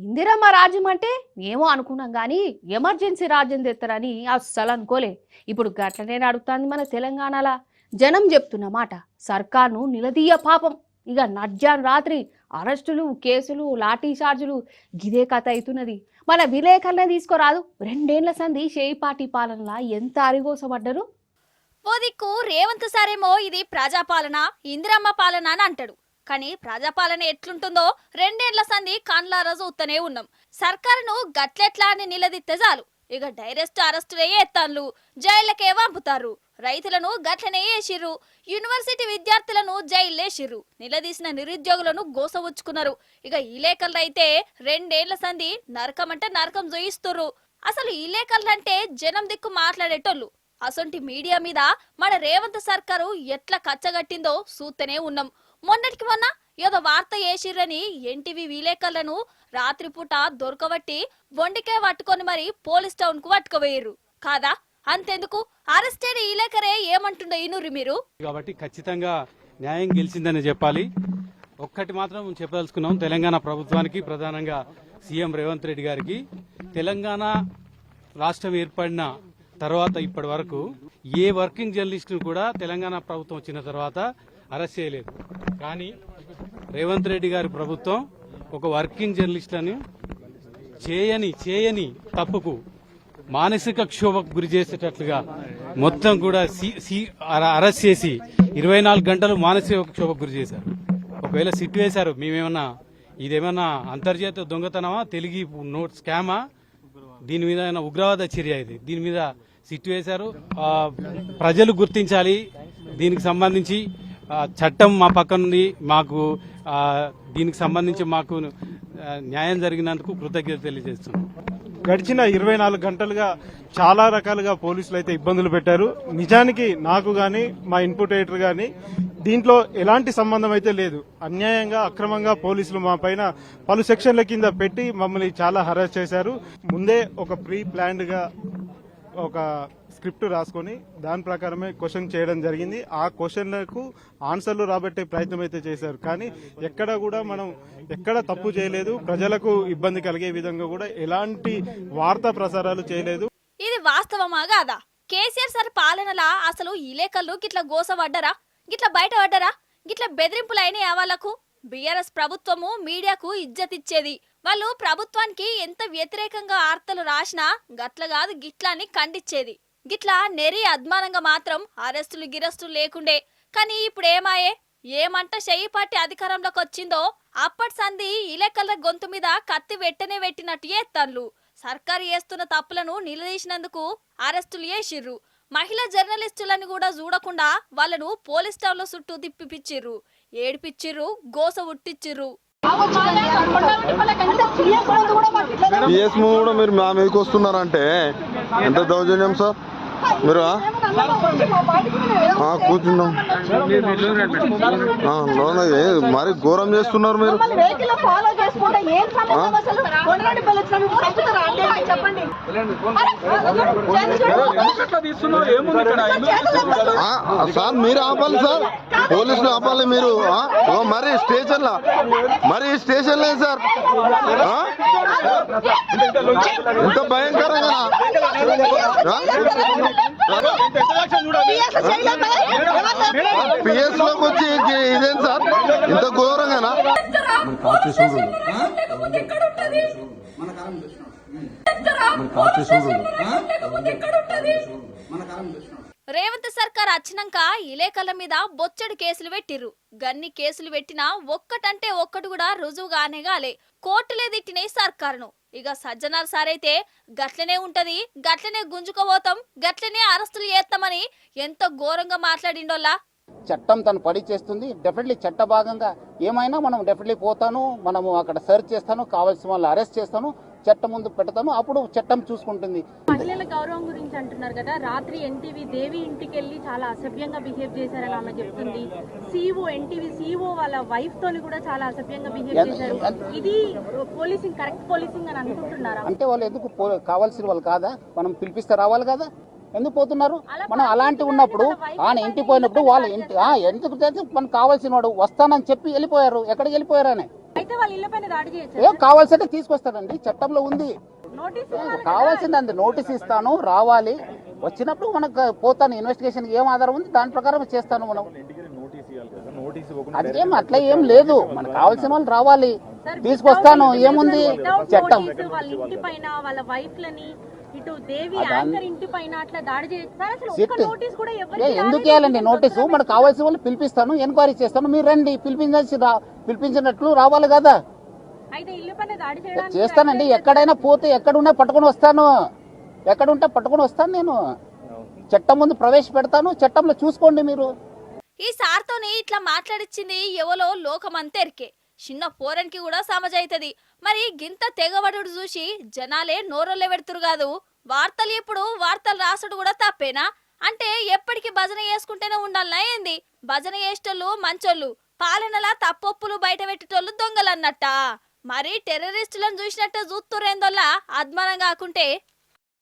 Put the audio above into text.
ఇందిరమ్మ రాజ్యం అంటే ఏమో అనుకున్నాం కానీ ఎమర్జెన్సీ రాజ్యం తెస్తారని అస్సలు అనుకోలే. ఇప్పుడు గట్లనే నడుస్తుంది మన తెలంగాణలో. జనం చెప్తున్న మాట సర్కార్ను నిలదీయ పాపం. ఇక నజ్జాన్ రాత్రి అరెస్టులు, కేసులు, లాఠీ చార్జులు గిదే కథ అవుతున్నది. మన విలేకరులే తీసుకోరాదు, 2 ఏళ్ల సంధి షేయిపాటి పాలనలా ఎంత అరిగోసపడ్డరు. ఓ దిక్కు రేవంత్ సారేమో ఇది ప్రజాపాలన, ఇందిరమ్మ పాలన అని అంటాడు. కానీ ప్రజాపాలన ఎట్లుంటుందో 2 ఏళ్ల సంధి కండ్లారా చూస్తూనే ఉన్నాం. సర్కారును గట్లెట్లా అని నిలదీస్తే చాలు ఇక డైరెక్ట్ అరెస్టులే ఎత్తాన్లు, జైళ్ళకే పంపుతారు. రైతులను గట్లనే వేసిర్రు, యూనివర్సిటీ విద్యార్థులను జైల్లేసిర్రు, నిలదీసిన నిరుద్యోగులను గోసవుచ్చుకున్నారు. ఇక ఈ లేఖలు అయితే 2 ఏళ్ల సంధి నరకం అంటే నరకం చూయిస్తుర్రు. అసలు ఈ లేఖలంటే జనం దిక్కు మాట్లాడేటోళ్ళు. అసొంటి మీడియా మీద మన రేవంత్ సర్కారు ఎట్లా కచ్చగట్టిందో చూస్తూనే ఉన్నాం. మొన్నటికి మొన్న ఏదో వార్త వేసిర్రని ఎన్టీవీ విలేకరులను రాత్రిపూట దొరకబట్టి బొండికే పట్టుకొని మరి పోలీస్ టౌన్ కు పట్టుకుపోయారు కాదా. అంతెందుకు అరెస్ట్ అయిన విలేకరే ఏమంటుండో ఇనుర్రి మీరు. కాబట్టి ఖచ్చితంగా న్యాయం గెలిచిందని చెప్పాలి. ఒక్కటి మాత్రం చెప్పదలుచుకున్నాం తెలంగాణ ప్రభుత్వానికి, ప్రధానంగా సీఎం రేవంత్ రెడ్డి గారికి. తెలంగాణ రాష్ట్రం ఏర్పడిన తర్వాత ఇప్పటి వరకు ఏ వర్కింగ్ జర్నలిస్ట్ను కూడా తెలంగాణ ప్రభుత్వం వచ్చిన తర్వాత అరెస్ట్ చేయలేదు. కానీ రేవంత్ రెడ్డి గారి ప్రభుత్వం ఒక వర్కింగ్ జర్నలిస్టులను చేయని తప్పుకు మానసిక క్షోభకు గురి చేసేటట్లుగా మొత్తం కూడా అరెస్ట్ చేసి 24 గంటలు మానసిక క్షోభకు గురి చేశారు. ఒకవేళ సిట్ వేశారు, మేమేమన్నా ఇదేమన్నా అంతర్జాతీయ దొంగతనమా, తెలుగు నోట్ స్కామా, దీని మీద ఉగ్రవాద చర్య ఇది, దీని మీద సిట్ వేశారు. ప్రజలు గుర్తించాలి. దీనికి సంబంధించి చట్టం మా పక్కనుంది. మాకు దీనికి సంబంధించి మాకు న్యాయం జరిగినందుకు కృతజ్ఞత తెలియజేస్తున్నాం. గడిచిన 24 గంటలుగా చాలా రకాలుగా పోలీసులు అయితే ఇబ్బందులు పెట్టారు. నిజానికి నాకు గాని మా ఇన్పుట్ ఎడిటర్ గాని దీంట్లో ఎలాంటి సంబంధం అయితే లేదు. అన్యాయంగా అక్రమంగా పోలీసులు మా పైన పలు సెక్షన్ల కింద పెట్టి మమ్మల్ని చాలా హరాస్ చేశారు. ముందే ఒక ప్రీ ప్లాన్డ్ గా ఒక స్క్రిప్ట్ రాసుకొని దాని ప్రకారమే క్వశ్చన్ చేయడం జరిగింది. ఆ క్వశ్చన్లకు ఆన్సర్లు రాబట్టే ప్రయత్నం అయితే చేశారు. కానీ ఎక్కడ కూడా మనం ఎక్కడ తప్పు చేయలేదు. ప్రజలకు ఇబ్బంది కలిగే విధంగా కూడా ఎలాంటి వార్తా ప్రసారాలు చేయలేదు. ఇది వాస్తవమా కాదా? కేసీఆర్ సార్ పాలనలా అసలు ఈ లేఖలు గిట్ల గోసపడ్డరా, గిట్ల బయటపడ్డరా, గిట్ల బెదిరింపులైన వాళ్లకు? బీఆర్ఎస్ ప్రభుత్వము మీడియాకు ఇజ్జత్ ఇచ్చేది. వాళ్ళు ప్రభుత్వానికి ఎంత వ్యతిరేకంగా వార్తలు రాసినా గట్ల కాదు గిట్లా అని ఖండించేది. గిట్లా నెరి అద్మానంగా మాత్రం అరెస్టులు గిరెస్టులు లేకుండే. కానీ ఇప్పుడు ఏమాయే? ఏమంట షేయిపాటి అధికారంలోకి వచ్చిందో అప్పటి సంధి ఇలేకల గొంతు మీద కత్తి వెట్టనే పెట్టినట్టు ఎత్తాన్లు. సర్కారు చేస్తున్న తప్పులను నిలదీసినందుకు అరెస్టులు చేసిర్రు. మహిళా జర్నలిస్టులను కూడా చూడకుండా వాళ్ళను పోలీస్ స్టేషన్ లో చుట్టూ తిప్పిపిచ్చిర్రు, ఏడిపిచ్చిర్రు, గోస ఉట్టిచ్చిర్రు. పిఎస్ కూడా మీరు మా మీదకి వస్తున్నారంటే ఎంత దౌర్జన్యం సార్. మీరు కూర్చున్నాం మరి ఘోరం చేస్తున్నారు మీరు. సార్ మీరు ఆపాలి సార్, పోలీసులు ఆపాలి మీరు. మరి స్టేషన్లో సార్ ఎంత భయంకరంగా పిఎస్ లోకి వచ్చి ఇదేం సార్ ఇంత ఘోరంగానా? రేవంత్ సర్కార్ వచ్చినాక ఇలేకల మీద బొచ్చడి కేసులు పెట్టిర్రు. గన్ని కేసులు పెట్టినా ఒక్కటంటే ఒక్కటి కూడా రుజువుగానే గాలే. కోర్టులే తిట్టినాయి సర్కారును. ఇక సజ్జనార్ సారైతే గట్లనే ఉంటది, గట్లనే గుంజుకోబోతాం, గట్లనే అరెస్టులు చేస్తామని ఎంత ఘోరంగా మాట్లాడిండోల్లా. చట్టం తను పడి చేస్తుంది. డెఫినెట్లీ చట్ట భాగంగా ఏమైనా మనం డెఫినెట్లీ పోతాను, మనము అక్కడ సెర్చ్ చేస్తాను, కావాల్సిన వాళ్ళు అరెస్ట్ చేస్తాను, చట్టం ముందు పెడతాను, అప్పుడు చట్టం చూసుకుంటుంది. మహిళల గౌరవం గురించి అంటున్నారు కదా, రాత్రి ఎన్టీవీ దేవి ఇంటికి వెళ్ళి చాలా అసభ్యంగా బిహేవ్ చేశారని ఆమె చెప్తుంది. ఎన్టీవీ సీఓ వాళ్ళ వైఫ్ తోని కూడా చాలా అసభ్యంగా బిహేవ్ చేశారు. ఇది పోలీసింగ్, కరెక్ట్ పోలీసింగ్ అని అనుకుంటున్నారా? అంటే వాళ్ళు ఎందుకు కావాల్సిన వాళ్ళు కాదా? మనం పిలిపిస్తే రావాలి కదా, ఎందుకు పోతున్నారు? మనం అలాంటి ఉన్నప్పుడు ఆయన ఇంటికి పోయినప్పుడు వాళ్ళు ఎందుకు మనకు కావాల్సిన వాడు వస్తానని చెప్పి వెళ్ళిపోయారు. ఎక్కడికి వెళ్ళిపోయారని అయితే వాళ్ళ ఇళ్ల పైన దాడి చేయొచ్చు. ఏం కావాల్సింటే తీసుకొస్తానండి, చట్టంలో ఉంది. నోటీస్ కావాల్సింది అంతే, నోటీస్ ఇస్తాను, రావాలి, వచ్చినప్పుడు మనకు పోతాను, ఇన్వెస్టిగేషన్ ఏం ఆధారం ఉంది దాని ప్రకారం చేస్తాను. మనం అదేం అట్లా ఏం లేదు, మనకు కావాల్సిన వాళ్ళు రావాలి, తీసుకొస్తాను, ఏముంది చట్టం. వాళ్ళ ఇంటి పైన వాళ్ళ వైఫ్ లని ఇటు దేవి యాంకర్ ఇంటి పైన అట్లా దాడి చేయొచ్చు. అసలు ఒక్క సిట్. నోటీస్ కూడా ఎవరికి ఎందుకు వేయాలండి నోటీసు? మనకు కావాల్సిన వాళ్ళు పిలిపిస్తాను, ఎంక్వైరీ చేస్తాను, మీరు రండి, పిలిపించినట్లు రావాలి కదా. అయితే ఇల్లు పైన దాడి చేయడానికి చేస్తానండి, ఎక్కడైనా పోతే ఎక్కడున్నా పట్టుకొని వస్తాను, ఎక్కడుంటే పట్టుకొని వస్తాను, నేను చట్టం ముందు ప్రవేశపెడతాను, చట్టంలో చూసుకోండి మీరు. ఈ సార్తోని ఇట్లా మాట్లాడిచ్చింది ఎవలో లోకమంతా ఎరికే, చిన్న పోరన్కి కూడా సమజైతది. మరి గింత తెగవడుడు చూసి జనాలే నోరొల్లే పెడుతురు కాదు. వార్తలు ఎప్పుడు వార్తలు రాసుడు కూడా తప్పేనా? అంటే ఎప్పటికీ భజన చేసుకుంటేనే ఉండాలనా ఏంది? భజన చేసేటోళ్ళు మంచోళ్ళు, పాలనలా తప్పొప్పులు బయట పెట్టేటోళ్ళు దొంగలు అన్నట్ట. మరి టెర్రరిస్టులను చూసినట్టే చూస్తురేందోల్లా అద్మానం కాకుంటే